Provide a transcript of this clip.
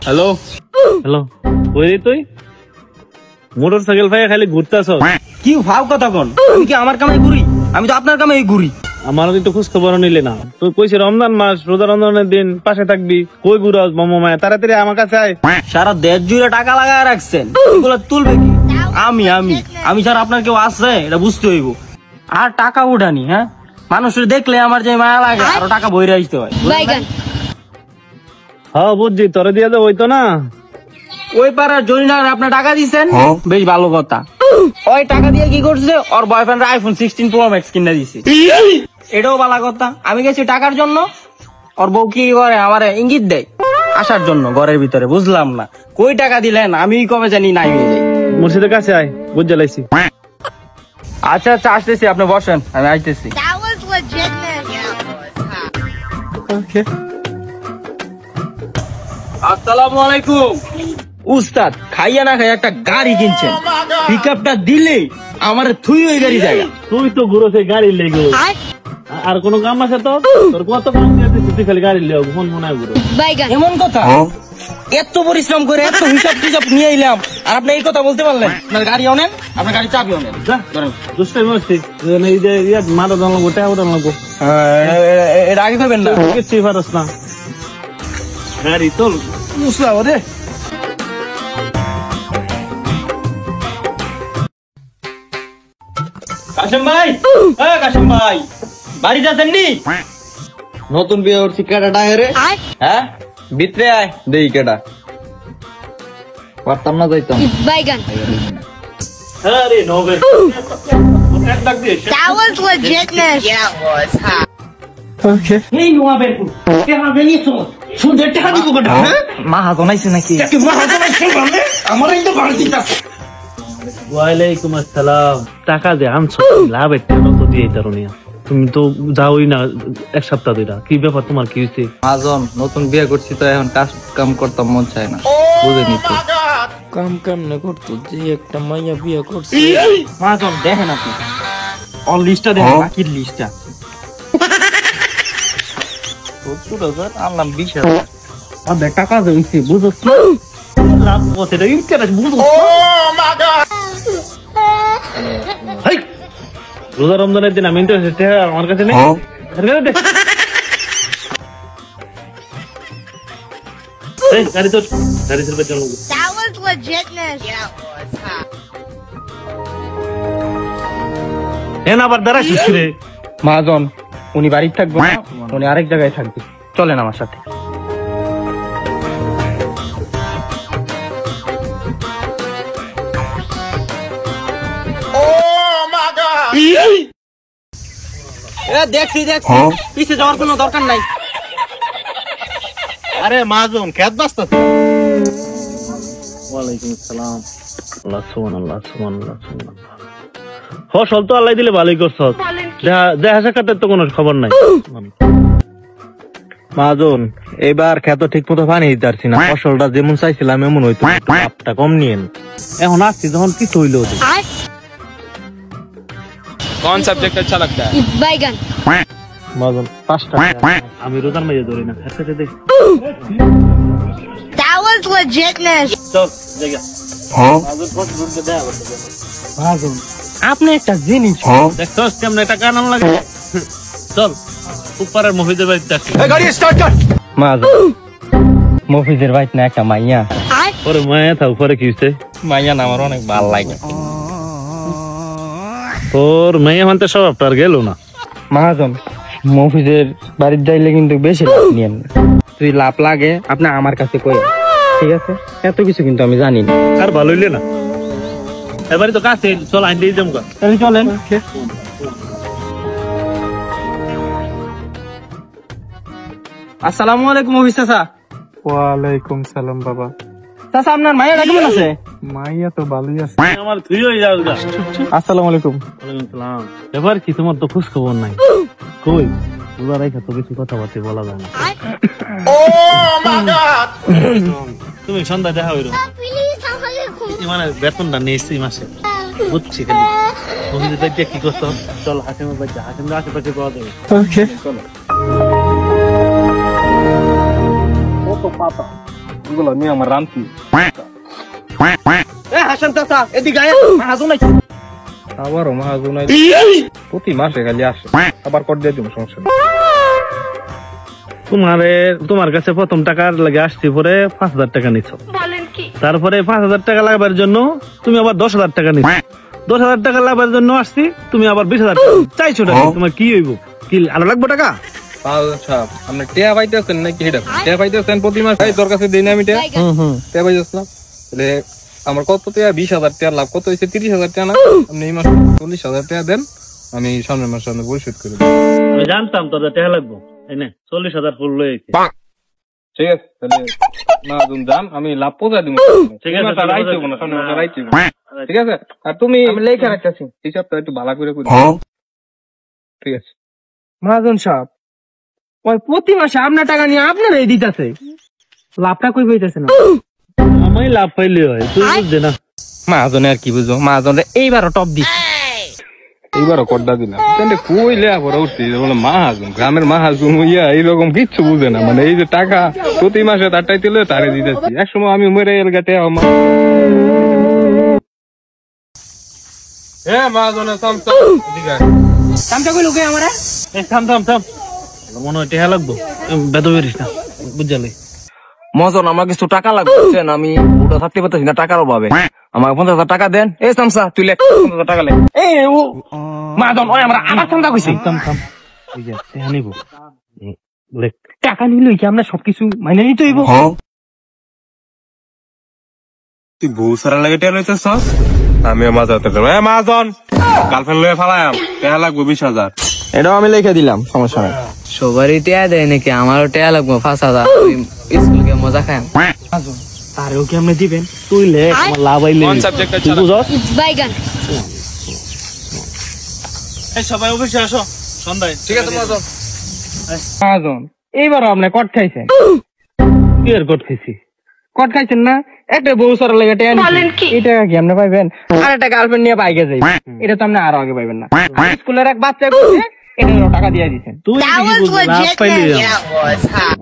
Hello hello, কই রে তুই? মোটরসাইকেল ভাই খালি ঘুরতেছ? কি ভাব কথা কোন? আমি কি আমার কামাই ঘুরি? আমি তো আপনার কামাই ঘুরি। আমার একটু খোঁজ খবর নিলে না? তুই কইছি রমজান মাস, রোজা রমজানের দিন পাশে থাকবি, কই ঘুরাস মামা? তাড়াতাড়ি আমার কাছে আয়। সারা দেশ জুড়ে টাকা লাগায় রাখছেন, এগুলো তুলবে কি? আমি আমি আমি ছাড়া আপনার কেউ আছে এটা বুঝতে হইব। আর টাকা উঠানি, হ্যাঁ, মানুষের দেখলে আমার যে মায়া লাগে আরো টাকা বইরে আসতে হয়। হ্যাঁ বুঝছি, তোরে দিয়ে দেবো হইতো না? ওই পাড়ার জরিনার আপনি টাকা দিচ্ছেন, বেশ ভালো কথা। ওই টাকা দিয়ে কি করছে? ওর বয়ফ্রেন্ড আইফোন 16 প্রো ম্যাক্স কিনে দিছে, এটাও ভালো কথা। আমি গেছি টাকার জন্য, ওর বউ কি করে আমার ইঙ্গিত দেয় আসার জন্য ঘরের ভিতরে। বুঝলাম না কই টাকা দিলেন, আমি কবে জানি নাই হয়ে যাই। মুর্শিদের কাছে আয়, বুঝে লাইছি। আচ্ছা আচ্ছা আসতেছি, আপনি বসেন, আমি আসতেছি। আসসালামু আলাইকুম। উস্তাদ খাইয়া না খাইয়া একটা গাড়ি কিনছেন, পিকআপটা দিলে আমার থুই ওই গাড়ি জায়গা। তুই তো ঘুরো সেই গাড়ি লেগে, আর কোন কাম আছে তো? তোর কত কাম দিয়েছিস, তুই খালি গাড়ি লেগে মন মনে হয় ঘুরো। এমন কথা? এত পরিশ্রম করে এত হিসাব টিসাব নিয়ে এলাম, আর আপনি এই কথা বলতে পারলেন? আপনার গাড়ি অনেন, আপনার গাড়ি চাবি অনেন। দুষ্টাই মস্তি মারা জানলো, গোটা ওটা লাগবো। এটা আগে করবেন না, কিছুই পারস না। গাড়ি তোল মুসলা রে। কাশেম ভাই, হ্যাঁ কাশেম ভাই, বাড়িতে আছেন নি? নতুন বিয়ে করছি, কেটা ডাঙে? হ্যাঁ ভিতরে আয়, দেই কেটা পারতাম না, যাইতাম। হ্যাঁ রে নবে That was legitness. Yeah, it was. Huh? এই নোয়া বের করুন, টাকা বেরিয়েছ সুদের টাকা দিব কেন? মাহা জনাইছে নাকি? মাহা জনাইছে মানে আমার এই তো বাড়ি দিতাছে। ওয়ালাইকুম আসসালাম। টাকা দে আনছো, লাভ একটা তো দিয়ে তারুনিয়া। তুমি তো যাওই না এক সপ্তাহ ধরে, কি ব্যাপার তোমার, কি হয়েছে? মাজন নতুন বিয়ে করছি তো এখন কাজ কাম করতাম মন চায় না, বুঝেনি তো। কাম কেমনে করতো যে একটা মাইয়া বিয়ে করছে? মাজন দেখেন আপনি অল লিস্টটা দেখেন, বাকির লিস্টটা। 70,000 আনলাম 20,000। আর দেখ টাকা হয়েছে, বুঝছ লাভ কত ইন্টারেস্ট, বুঝছ? রোজা রমজানের দিন আমি ইন্টারেস্ট আমার কাছে নেই। গাড়ি তো গাড়ি চলবে চলো। That was legitness. Yeah, it was. Huh? N আবার দাঁড়া শিখছি রে। মাজন উনি বাড়িতে থাকবে না, উনি আরেক জায়গায় থাকবে, চলেন আমার সাথে। দেখছি দেখছি, পিছে যাওয়ার কোনো দরকার নাই। আরে মাজন খেত বাস্তা। ওয়ালাইকুম আসসালাম। আল্লাহ সুবহানাল্লাহ সুবহানাল্লাহ সুবহানাল্লাহ। ফসল তো আল্লাহ দিলে ভালোই করছস, দেখা সাক্ষাতের তো কোনো খবর নাই। মাজন এবার খেত ঠিক মতো পানি দিতে পারছি না, ফসলটা যেমন চাইছিলাম এমন হইতো, লাভটা কম নিয়েন। এখন আসছি যখন কিছু হইলো ওদের। कौन सब्जेक्ट अच्छा लगता है? Baigan. মাজন 5টা আমি রোজার মাঝে ধরি না, খেতে দেখ। That was legitness. চল জায়গা। মাজন কত দূর কে দেয়া করতে। মাজন আপনি একটা জিনিস দেখছস কেমন একটা কানাম লাগে। চল উপরের মফিজের বাড়িতে আসি। गाड़ी स्टार्ट कर। মাজন মফিজের বাইত না একটা মাইয়া। ওরে মায়া থাক, উপরে কি হইছে? মাইয়া না আমার অনেক ভালো লাগে। তোর মেয়ে মানতে সব আপনার গেল না। মহাজন মফিজের বাড়ির যাইলে কিন্তু বেশি লাভ নিয়েন না, তুই লাভ লাগে আপনি আমার কাছে কই, ঠিক আছে? এত কিছু কিন্তু আমি জানি না। আর ভালো হইলে না, এবারে তো কাছে চল আইন দিয়ে যাবো। তাহলে চলেন। আসসালামু আলাইকুম মফিজ চাচা। ওয়ালাইকুম সালাম বাবা। চাচা আপনার মাইয়া কেমন আছে? মাইয়া তো ভালোই আছে। আমার তুই হয়ে যাও। আসসালামু আলাইকুম। ওয়ালাইকুম সালাম। এবার কি তোমার তো খোঁজ খবর নাই, কই রোজা রাখা তো কিছু কথাবার্তা বলা যায় না। তুমি সন্ধ্যা দেখা হইল মানে বেতনটা নিয়েছি মাসে, বুঝছি খালি তুমি কি করছো। চল হাকিমের বাচ্চা, হাকিমের আশেপাশে পাওয়া যাবে। ওকে চলো। কত পাতা এগুলো নিয়ে আমার রান্তি হাসান চাচা এদিকে আয় মাহাজন আইছে আবারও মাহাজন প্রতি মাসে খালি আসে আবার কর দিয়ে দিব সমস্যা নেই। তোমার কাছে প্রথম টাকার লাগে আসছি, পরে 5,000 টাকা নিচ্ছ, তারপরে 5,000 টাকা লাগাবার জন্য তুমি আবার 10,000 টাকা নিচ্ছ, 10,000 টাকা লাগাবার জন্য আসছি, তুমি আবার 20,000 টাকা চাইছো টাকা। তোমার কি হইব? কি আরো লাগবে টাকা? আপনি টিয়া পাইতেছেন নাকি? এটা টিয়া পাইতেছেন প্রতি মাসে? তোর কাছে দিই না আমি টিয়া টিয়া পাইতেছ না? তাহলে আমার কত টাকা? 20,000 টাকা লাভ কত হয়েছে? 30,000 টাকা না? আপনি এই মাসে 40,000 টাকা দেন, আমি সামনের মাসে আপনার পরিশোধ করে দেবো। আমি জানতাম তোর টাকা লাগবো, এই নে 40,000 ফুল লয়েছে। ঠিক আছে, তাহলে মাহাজন যান, আমি লাভ পৌঁছা দিব। ঠিক আছে, ঠিক আছে। আর তুমি আমি লেখা রাখতেছি হিসাবটা একটু ভালো করে করি। ঠিক আছে। মহাজন সাহেব, ওই প্রতি মাসে আপনার টাকা নিয়ে আপনারাই দিতেছে, লাভটা কই পাইতেছে না। আমি লাভ পাইলে হয়, তুই বুঝছে না। মহাজনে আর কি বুঝবো, মহাজনে এইবারও টপ দিচ্ছে। এইবারও কড্ডা দিলাম, কই লেয়া পরে উঠছি বলে মাহাজন, গ্রামের মাহাজন ইয়া এইরকম কিচ্ছু বুঝে না। মানে এই যে টাকা প্রতি মাসে তারটাই দিলে তারে দিতেছি, এক সময় আমি মরে এর গাতে মাহাজনের কামটা কই লোকে আমারে থাম মনে হয় টাকা লাগবো, বেদ বেরিস না, বুঝলি? মজন আমার কিছু টাকা লাগবে, আমি ওটা থাকতে পারতেছি না টাকার অভাবে, আমাকে 50,000 টাকা দেন। এই সামসা তুই লেখ 50,000 টাকা লেখ। মহাজন ওই আমরা আবার চান্দা কইছি। থাম এই যে টাকা নিব, লেখ। টাকা নিল কি আমরা সবকিছু মাইনে নিতে হইব? তুই বউ সারা লাগে টের হইতেছ, আমি মাজাতে মাজন গার্লফ্রেন্ড লয়ে ফালাম, টাকা লাগবে 20,000। এটাও আমি লিখে দিলাম, সমস্যা নাই। সবারই টেয়া দেয় নাকি? আমারও টেয়া লাগবো 5,000, স্কুল গিয়ে মজা খায়। তারেও কি আপনি দিবেন? তুই লেখ, আমার লাভ আইলে তুই বুঝস। Baigan. সবাই অফিসে আসো সন্ধ্যায়। ঠিক আছে মহাজন। মহাজন এইবারও আপনি কট খাইছেন। কি আর কট খাইছি? কট খাইছেন না? একটা বউ সারা লেগে টেয়া নিছি, এই টাকা কি আপনি পাইবেন? আর একটা গার্লফ্রেন্ড নিয়ে বাইকে যাই, এটা তো আপনি আরো আগে পাইবেন না। স্কুলের এক বাচ্চা করছে, এটা টাকা দিয়ে দিচ্ছেন। তুই That কি was বুঝলি? লাভ পাইলে legitness. That was hot.